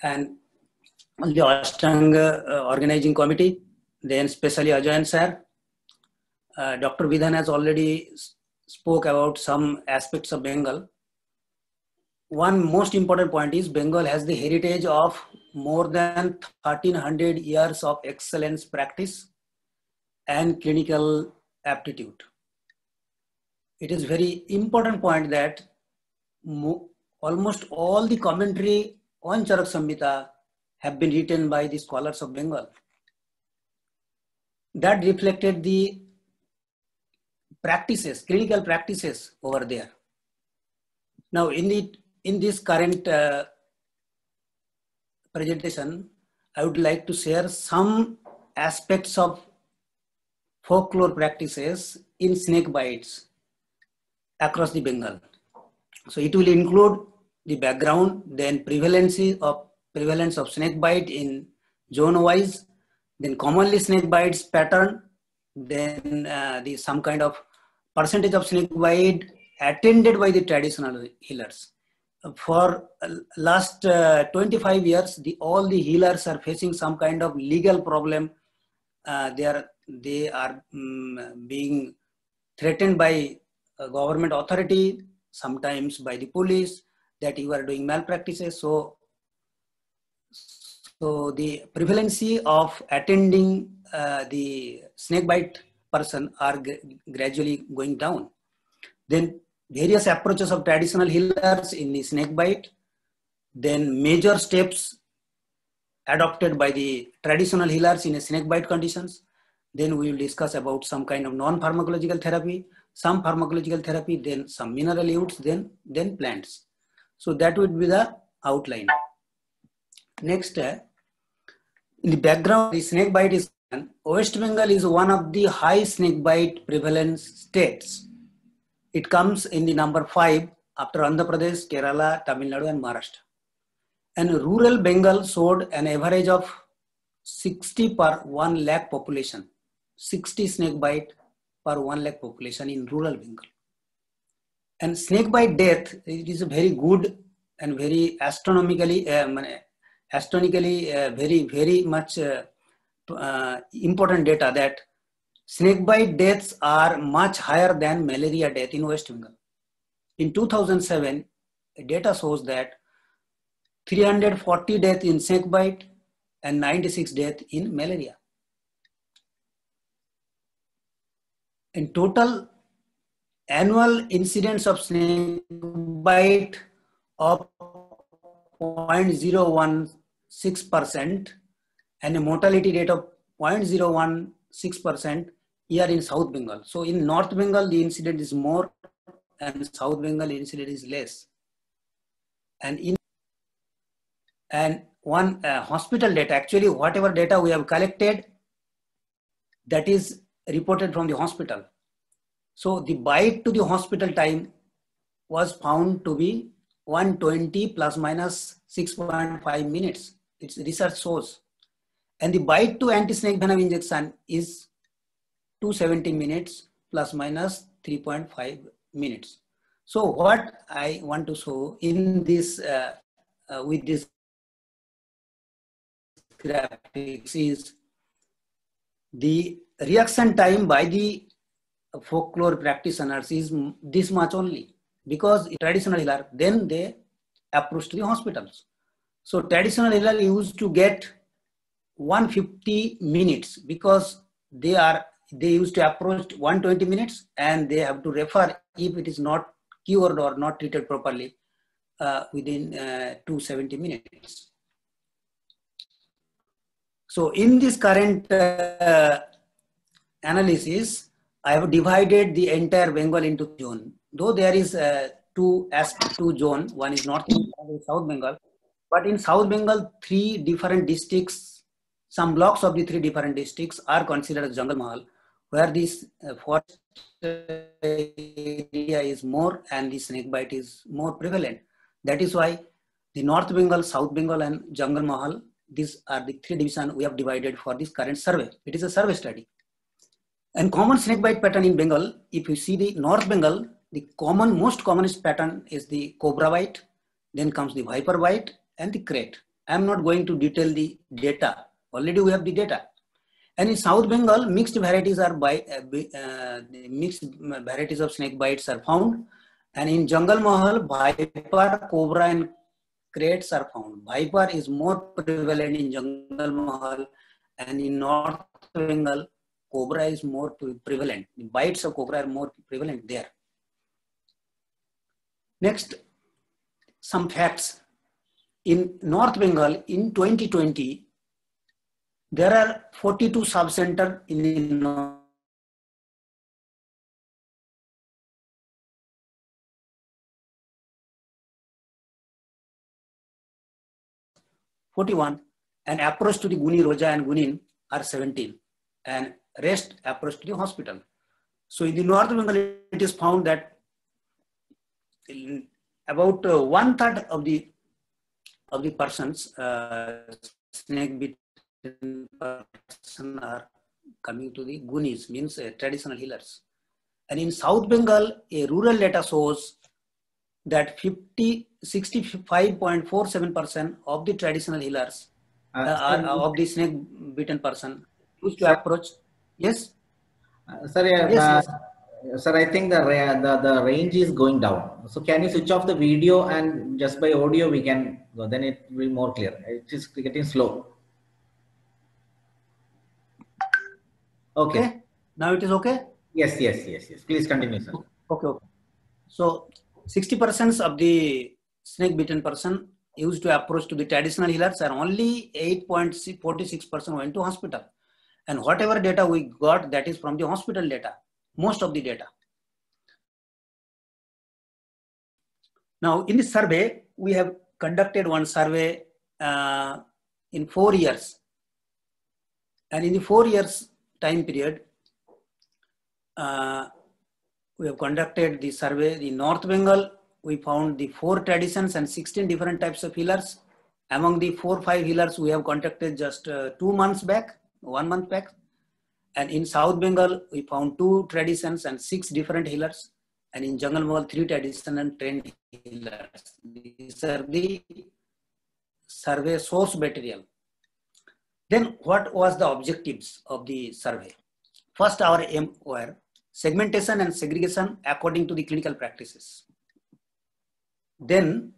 and the Ashtanga organizing committee, then especially Ajay sir. Dr. Vidhan has already spoke about some aspects of Bengal. One most important point is Bengal has the heritage of more than 1300 years of excellence practice and clinical aptitude. It is very important point that almost all the commentary on Charak Samhita have been written by the scholars of Bengal. That reflected the practices, clinical practices over there. Now, in this current presentation, I would like to share some aspects of folklore practices in snake bites across the Bengal. So it will include the background, then prevalence of snake bite in zone wise, then commonly snake bites pattern, then some kind of percentage of snake bite attended by the traditional healers. For last 25 years, all the healers are facing some kind of legal problem. They are being threatened by a government authority, sometimes by the police, that you are doing malpractices. So the prevalence of attending the snakebite person are gradually going down. Then various approaches of traditional healers in the snakebite, then major steps adopted by the traditional healers in a snakebite conditions. Then we will discuss about some kind of non-pharmacological therapy, some pharmacological therapy, then some mineral roots, then plants. So that would be the outline. Next, in the background, the snakebite is West Bengal is one of the high snakebite prevalence states. It comes in the number 5 after Andhra Pradesh, Kerala, Tamil Nadu, and Maharashtra. And rural Bengal showed an average of 60 per 1 lakh population, 60 snakebite per 1 lakh population in rural Bengal. And snakebite death, it is a very good and very astronomically, very much important data that snakebite deaths are much higher than malaria death in West Bengal. In 2007, data shows that 340 deaths in snakebite and 96 deaths in malaria. In total, annual incidence of snakebite of 0.016% and a mortality rate of 0.016% here in South Bengal. So in North Bengal, the incident is more and South Bengal incident is less. And one hospital data, actually whatever data we have collected, that is reported from the hospital. So the bite to the hospital time was found to be 120 plus minus 6.5 minutes. It's research shows. And the bite to anti-snake venom injection is 270 minutes plus minus 3.5 minutes. So what I want to show in this, with this graphics is the reaction time by the folklore practitioners is this much only, because traditional healer, then they approach to the hospitals. So traditional healer used to get 150 minutes because they used to approach 120 minutes and they have to refer if it is not cured or not treated properly within 270 minutes. So in this current analysis, I have divided the entire Bengal into zone. Though there is two zones, one is North Bengal, one is South Bengal. But in South Bengal, 3 different districts, some blocks of the 3 different districts are considered as Jungle Mahal, where this forest area is more and the snake bite is more prevalent. That is why the North Bengal, South Bengal, and Jungle Mahal, these are the 3 divisions we have divided for this current survey. It is a survey study. And common snake bite pattern in Bengal, if you see the North Bengal, the most commonest pattern is the cobra bite, then comes the viper bite and the krait. I'm not going to detail the data. Already we have the data. And in South Bengal, mixed varieties of snake bites are found. And in Jungle Mahal, viper, cobra, and crates are found. Viper is more prevalent in Jungle Mahal, and in North Bengal, cobra is more prevalent. The bites of cobra are more prevalent there. Next, some facts. In North Bengal, in 2020, there are 42 sub-centers in the 41, and approach to the Guni, Roja and Gunin are 17, and rest approach to the hospital. So in the North Bengal, it is found that about 1/3 of the persons snake bitten person are coming to the Gunis, means traditional healers. And in South Bengal, a rural data shows that 65.47% of the traditional healers of the snake bitten person used to approach. Yes. Sir, I think the range is going down. So can you switch off the video, and just by audio we can go? Then it will be more clear. It is getting slow. Okay. Now it is okay? Yes. Please continue, sir. Okay. So 60% of the snake bitten person used to approach to the traditional healers, and only 8.46% went to hospital. And whatever data we got, that is from the hospital data, most of the data. Now in this survey, we have conducted one survey in 4 years. And in the 4 years time period, we have conducted the survey. In North Bengal, we found the 4 traditions and 16 different types of healers. Among the 4-5 healers, we have contacted just 2 months back, 1 month back. And in South Bengal, we found 2 traditions and 6 different healers. And in Jungle Mahal, 3 traditions and 10 healers. These are the survey source material. Then what was the objectives of the survey? First, our aim were segmentation and segregation according to the clinical practices. Then,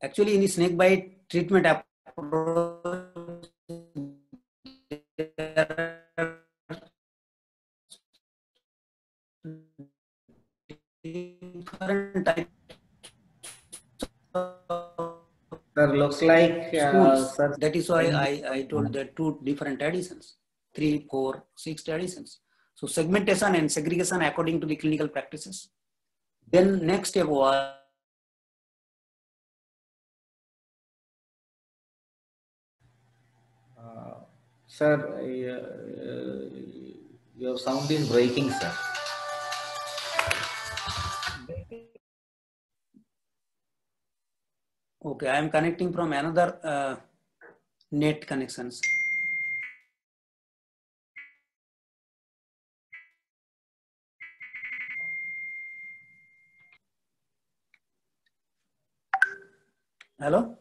actually in the snake bite treatment approach, different types Sir, looks like sir, that is why I told that 2 different traditions, 3, 4, 6 traditions. So segmentation and segregation according to the clinical practices. Then next step was sir, your sound is breaking, sir. Okay, I am connecting from another net connections. Hello?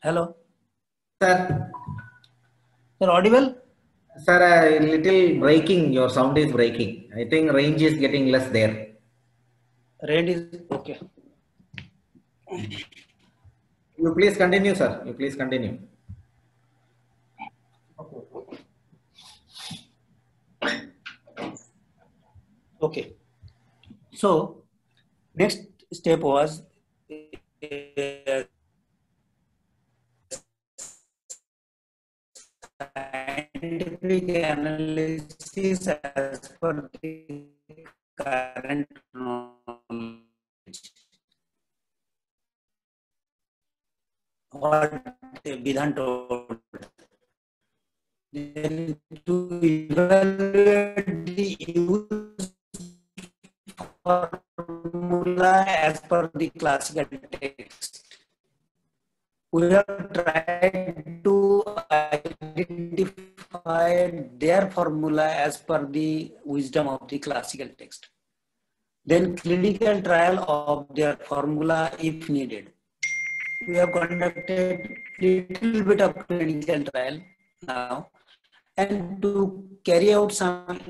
Hello? Sir. Sir, audible? Sir, a little breaking. Your sound is breaking. I think range is getting less there. Range is okay. You please continue, sir. You please continue. Okay. So, next step was scientific analysis as per the current knowledge. What Bidhan told. Then to evaluate the use formula as per the classical text. We have tried to identify their formula as per the wisdom of the classical text. Then clinical trial of their formula if needed. we have conducted little bit of clinical trial now, and to carry out some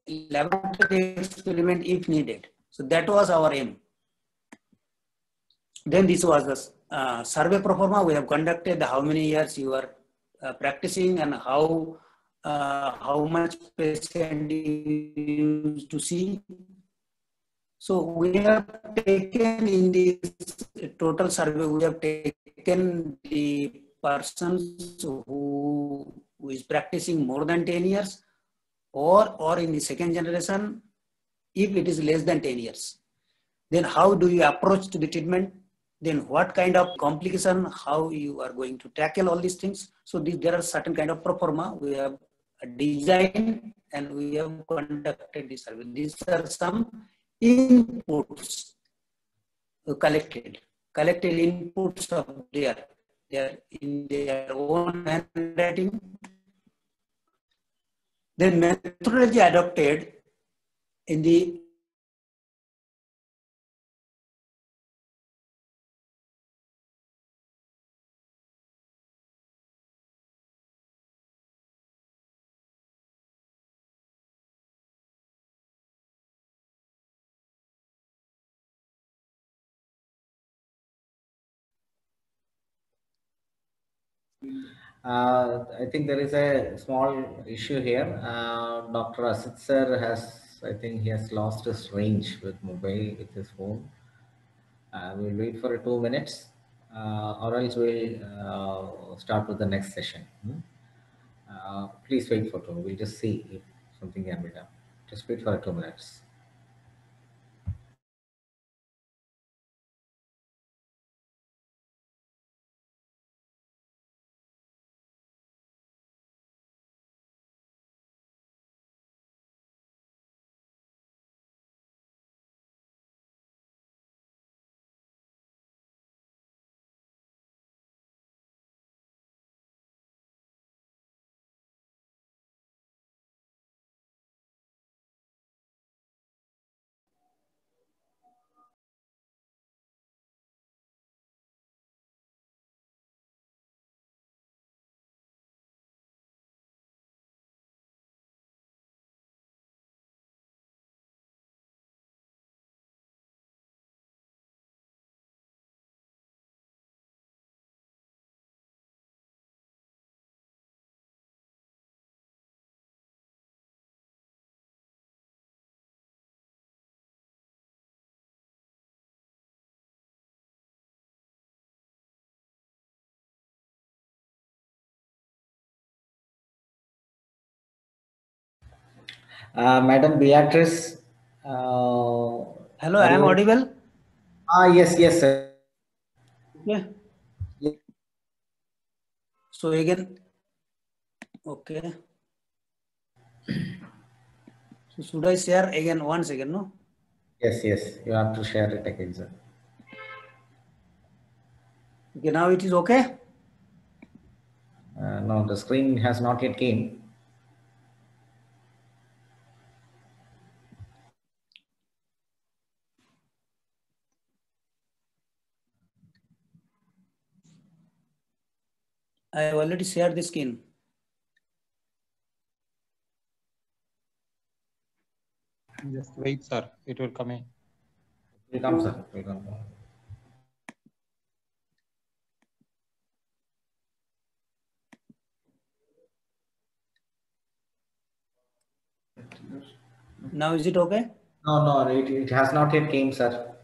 laboratory experiment if needed. So that was our aim. Then this was the survey pro forma. We have conducted how many years you are practicing and how much patient you used to see. So we have taken in this total survey, we have taken the persons who is practicing more than 10 years or in the second generation, if it is less than 10 years. Then how do you approach to the treatment? Then what kind of complication, how you are going to tackle all these things. So there are certain kind of pro forma we have designed and we have conducted this survey. These are some inputs collected inputs of their in their own handwriting. Then methodology adopted in the I think there is a small issue here. Dr. Asit sir has, I think he has lost his range with mobile, with his phone. We'll wait for 2 minutes or else we'll start with the next session. Please wait for 2. We'll just see if something can be done. Just wait for 2 minutes. Madam Beatrice. Hello, I am audible? Yes, sir. Yeah. Yeah. So again, okay. So should I share again once again, no? Yes, you have to share it again, sir. Okay, now it is okay? No, the screen has not yet came. I have already shared the screen. Just wait, sir. It will come in. It will come, sir. It will come. Now is it okay? No, it has not yet came, sir.